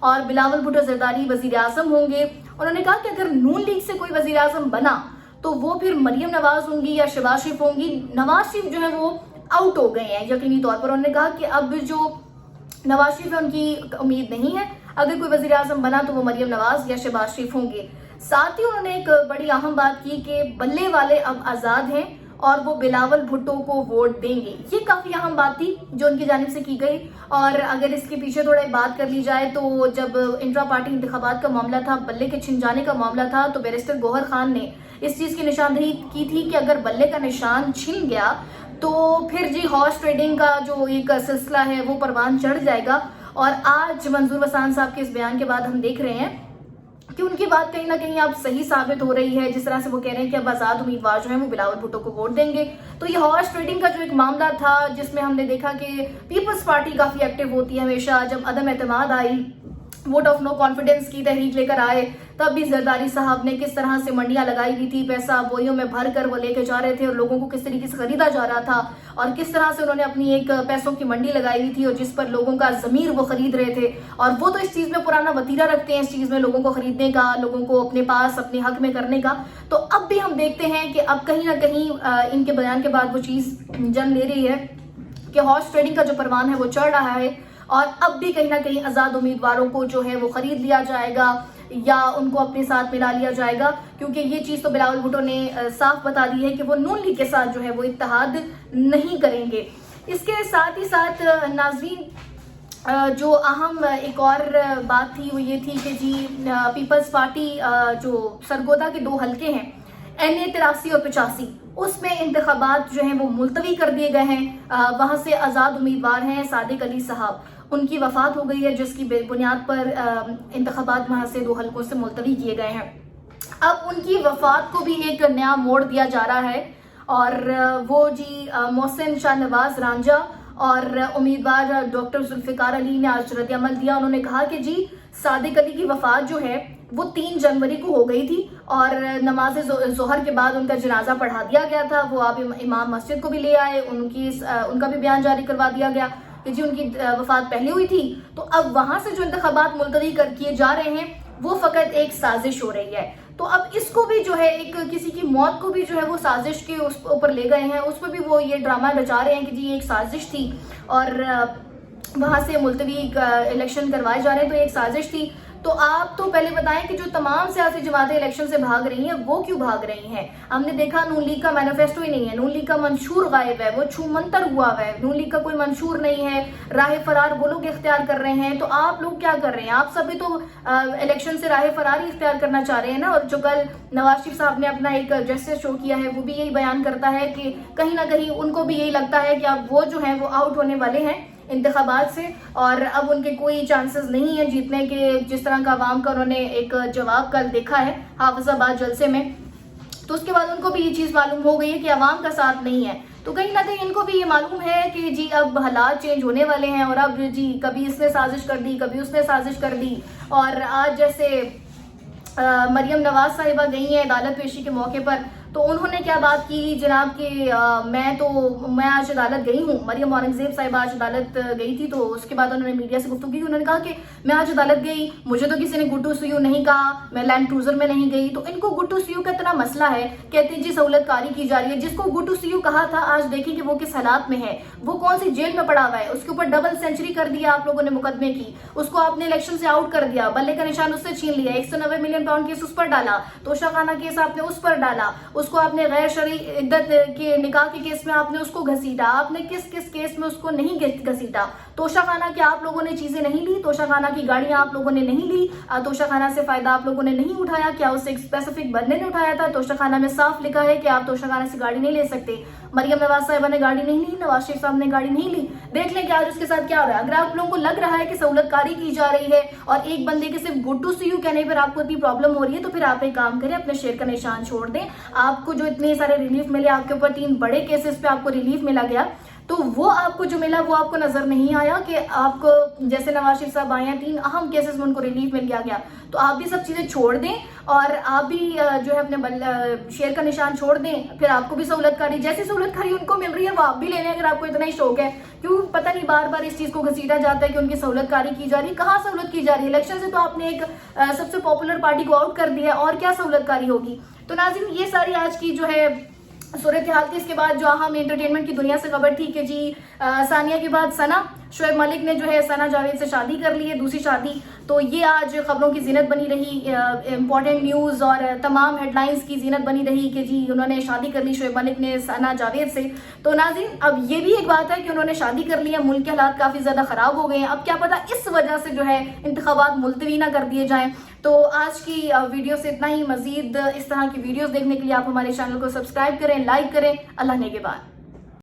اور بلاول بھٹو زرداری وزیر اعظم ہوں گے. انہوں نے کہا کہ اگر نون لیگ سے کوئی وزیر اعظم بنا تو وہ پھر مریم نواز ہوں گی یا شہباز شریف ہوں گی. نواز شریف جو ہے وہ آؤٹ ہو گئے ہیں یقینی طور پر. انہوں نے کہا کہ اب جو نواز شریف ہے ان کی امید نہیں ہے, اگر کوئی وزیر اعظم بنا تو وہ مریم نواز یا شہباز شریف ہوں گے. ساتھ ہی انہوں نے ایک بڑی اہم بات کی کہ بلے والے اب آزاد ہیں اور وہ بلاول بھٹو کو ووٹ دیں گے. یہ کافی اہم بات تھی جو ان کی جانب سے کی گئی. اور اگر اس کے پیچھے تھوڑا بات کر لی جائے تو جب انٹرا پارٹی انتخابات کا معاملہ تھا, بلے کے چھن جانے کا معاملہ تھا, تو بیرسٹر گوہر خان نے اس چیز کی نشاندہی کی تھی کہ اگر بلے کا نشان چھن گیا تو پھر جی ہارس ٹریڈنگ کا جو ایک سلسلہ ہے وہ پروان چڑھ جائے گا. اور آج منظور وسان صاحب کے اس بیان کے بعد ہم دیکھ رہے ہیں کہ ان کی بات کہیں نہ کہیں اب صحیح ثابت ہو رہی ہے, جس طرح سے وہ کہہ رہے ہیں کہ اب آزاد امیدوار جو ہیں وہ بلاول بھٹو کو ووٹ دیں گے. تو یہ ہارس ٹریڈنگ کا جو ایک معاملہ تھا جس میں ہم نے دیکھا کہ پیپلز پارٹی کافی ایکٹیو ہوتی ہے ہمیشہ. جب عدم اعتماد آئی, ووٹ آف نو کانفیڈنس کی تحریک لے کر آئے, تب بھی زرداری صاحب نے کس طرح سے منڈیاں لگائی ہوئی تھی, پیسہ بوئیوں میں بھر کر وہ لے کے جا رہے تھے اور لوگوں کو کس طریقے سے خریدا جا رہا تھا, اور کس طرح سے انہوں نے اپنی ایک پیسوں کی منڈی لگائی ہوئی تھی اور جس پر لوگوں کا ضمیر وہ خرید رہے تھے. اور وہ تو اس چیز میں پرانا وتیرہ رکھتے ہیں, اس چیز میں لوگوں کو خریدنے کا, لوگوں کو اپنے پاس اپنے حق میں کرنے کا. تو اب بھی ہم دیکھتے ہیں کہ اب کہیں نہ کہیں ان کے بیان کے بعد وہ چیز جن لے رہی ہے کہ ہارس ٹریڈنگ کا جو پروان ہے وہ چڑھ رہا ہے, اور اب بھی کہیں نہ کہیں آزاد امیدواروں کو جو ہے وہ خرید لیا جائے گا یا ان کو اپنے ساتھ ملا لیا جائے گا. کیونکہ یہ چیز تو بلاول بھٹو نے صاف بتا دی ہے کہ وہ نون لیگ کے ساتھ جو ہے وہ اتحاد نہیں کریں گے. اس کے ساتھ ہی ساتھ ناظرین جو اہم ایک اور بات تھی وہ یہ تھی کہ جی پیپلز پارٹی جو سرگودا کے 2 حلقے ہیں NA 83 اور 85, اس میں انتخابات جو ہیں وہ ملتوی کر دیے گئے ہیں. وہاں سے آزاد امیدوار ہیں صادق علی صاحب, ان کی وفات ہو گئی ہے جس کی بنیاد پر انتخابات وہاں سے 2 حلقوں سے ملتوی کیے گئے ہیں. اب ان کی وفات کو بھی ایک نیا موڑ دیا جا رہا ہے, اور وہ جی محسن شاہ نواز رانجھا اور امیدوار ڈاکٹر ذوالفقار علی نے آج رد عمل دیا. انہوں نے کہا کہ جی صادق علی کی وفات جو ہے وہ 3 جنوری کو ہو گئی تھی اور نماز ظہر کے بعد ان کا جنازہ پڑھا دیا گیا تھا. وہ آپ امام مسجد کو بھی لے آئے, ان کا بھی بیان جاری کروا دیا گیا کہ جی ان کی وفات پہلے ہوئی تھی. تو اب وہاں سے جو انتخابات ملتوی کیے جا رہے ہیں وہ فقط ایک سازش ہو رہی ہے. تو اب اس کو بھی جو ہے ایک کسی کی موت کو بھی جو ہے وہ سازش کے اوپر لے گئے ہیں, اس پہ بھی وہ یہ ڈرامہ رچا رہے ہیں کہ جی یہ ایک سازش تھی اور وہاں سے ملتوی الیکشن کروائے جا رہے ہیں, تو ایک سازش تھی. تو آپ تو پہلے بتائیں کہ جو تمام سیاسی جماعتیں الیکشن سے بھاگ رہی ہیں وہ کیوں بھاگ رہی ہیں؟ ہم نے دیکھا نون لیگ کا مینیفیسٹو ہی نہیں ہے, نون لیگ کا منشور غائب ہے, وہ چھومنتر ہوا ہوا ہے, نون لیگ کا کوئی منشور نہیں ہے, راہ فرار وہ لوگ اختیار کر رہے ہیں. تو آپ لوگ کیا کر رہے ہیں؟ آپ سب بھی تو الیکشن سے راہ فرار ہی اختیار کرنا چاہ رہے ہیں نا. اور جو کل نواز شریف صاحب نے اپنا ایک جسٹس شو کیا ہے وہ بھی یہی بیان کرتا ہے کہ کہیں نہ کہیں ان کو بھی یہی لگتا ہے کہ اب وہ جو ہیں وہ آؤٹ ہونے والے ہیں انتخابات سے, اور اب ان کے کوئی چانسز نہیں ہیں جیتنے کے. جس طرح کا عوام کا انہوں نے ایک جواب کل دیکھا ہے حافظ آباد جلسے میں, تو اس کے بعد ان کو بھی یہ چیز معلوم ہو گئی ہے کہ عوام کا ساتھ نہیں ہے. تو کہیں نہ کہیں ان کو بھی یہ معلوم ہے کہ جی اب حالات چینج ہونے والے ہیں, اور اب جی کبھی اس نے سازش کر دی, کبھی اس نے سازش کر دی. اور آج جیسے مریم نواز صاحبہ گئی ہیں عدالت پیشی کے موقع پر, تو انہوں نے کیا بات کی جناب کہ میں آج عدالت گئی ہوں. مریم اورنگزیب صاحبہ آج عدالت گئی تھی, تو اس کے بعد انہوں نے میڈیا سے گفتگو کی. انہوں نے کہا کہ میں آج عدالت گئی, مجھے تو کسی نے گٹو سیو نہیں کہا, میں لینڈ کروزر میں نہیں گئی. تو ان کو گٹو سیو کا اتنا مسئلہ ہے, کہتے ہیں جی سہولت کاری کی جا رہی ہے. جس کو گٹو سیو کہا تھا آج دیکھیں کہ وہ کس حالات میں ہے, وہ کون سی جیل میں پڑا ہوا ہے. اس کے اوپر ڈبل سینچری کر دیا آپ لوگوں نے مقدمے کی, اس کو آپ نے الیکشن سے آؤٹ کر دیا, بلے کا نشان اس سے چھین لیا, 190 ملین پاؤنڈ کیس اس پر ڈالا, توشہ خانہ کیس آپ نے اس پر ڈالا, اس کو آپ نے غیر عدت کے نکاح کے کیس میں آپ نے اس کو گھسیٹا. آپ نے کس کیس میں اس کو نہیں گھسیٹا؟ توشہ خانہ کی آپ لوگوں نے چیزیں نہیں لی, توشہ خانہ کی گاڑیاں آپ لوگوں نے نہیں لی, توشہ خانہ سے فائدہ آپ لوگوں نے نہیں اٹھایا. کیا اس سے ایک اسپیسیفک بندے نے اٹھایا تھا؟ توشہ خانہ میں صاف لکھا ہے کہ آپ توشہ خانہ سے گاڑی نہیں لے سکتے. مریم نواز صاحبہ نے گاڑی نہیں لی, نواز شریف صاحب نے گاڑی نہیں لی. دیکھ لیں کہ آج اس کے ساتھ کیا ہو رہا ہے. اگر آپ لوگوں کو لگ رہا ہے کہ سہولت کاری کی جا رہی ہے اور ایک بندے کے صرف گڈ ٹو سی یو کہنے پر آپ کو اتنی پرابلم ہو رہی ہے, تو پھر آپ ایک کام کریں, اپنے شیر کا نشان چھوڑ دیں. آپ کو جو اتنے سارے ریلیف ملے, آپ کے اوپر 3 بڑے کیسز پہ آپ کو ریلیف ملا گیا, تو وہ آپ کو جو ملا وہ آپ کو نظر نہیں آیا کہ آپ کو جیسے نواز شریف صاحب آئے ہیں 3 اہم کیسز میں ان کو ریلیف مل گیا تو آپ بھی سب چیزیں چھوڑ دیں اور آپ بھی جو ہے اپنے شیر کا نشان چھوڑ دیں، پھر آپ کو بھی سہولت کاری جیسی سہولت کاری ان کو مل رہی ہے وہ آپ بھی لے لیں اگر آپ کو اتنا ہی شوق ہے۔ کیوں پتہ نہیں بار بار اس چیز کو گھسیٹا جاتا ہے کہ ان کی سہولت کاری کی جا رہی ہے، کہاں سہولت کی جا رہی ہے؟ الیکشن سے تو آپ نے ایک سب سے پاپولر پارٹی کو آؤٹ کر دیا ہے، اور کیا سہولت کاری ہوگی؟ تو ناظرین یہ ساری آج کی جو ہے صورتحال تھی۔ اس کے بعد جو اہم انٹرٹینمنٹ کی دنیا سے خبر تھی کہ جی ثانیہ کے بعد ثنا، شعیب ملک نے جو ہے ثنا جاوید سے شادی کر لی ہے، دوسری شادی۔ تو یہ آج خبروں کی زینت بنی رہی، امپورٹنٹ نیوز اور تمام ہیڈ لائنز کی زینت بنی رہی کہ جی انہوں نے شادی کر لی شعیب ملک نے ثنا جاوید سے۔ تو ناظرین اب یہ بھی ایک بات ہے کہ انہوں نے شادی کر لی ہے، ملک کے حالات کافی زیادہ خراب ہو گئے ہیں، اب کیا پتہ اس وجہ سے جو ہے انتخابات ملتوی نہ کر دیے جائیں۔ تو آج کی ویڈیو سے اتنا ہی، مزید اس طرح کی ویڈیوز دیکھنے کے لیے آپ ہمارے چینل کو سبسکرائب کریں، لائک کریں۔ اللہ نگہبان۔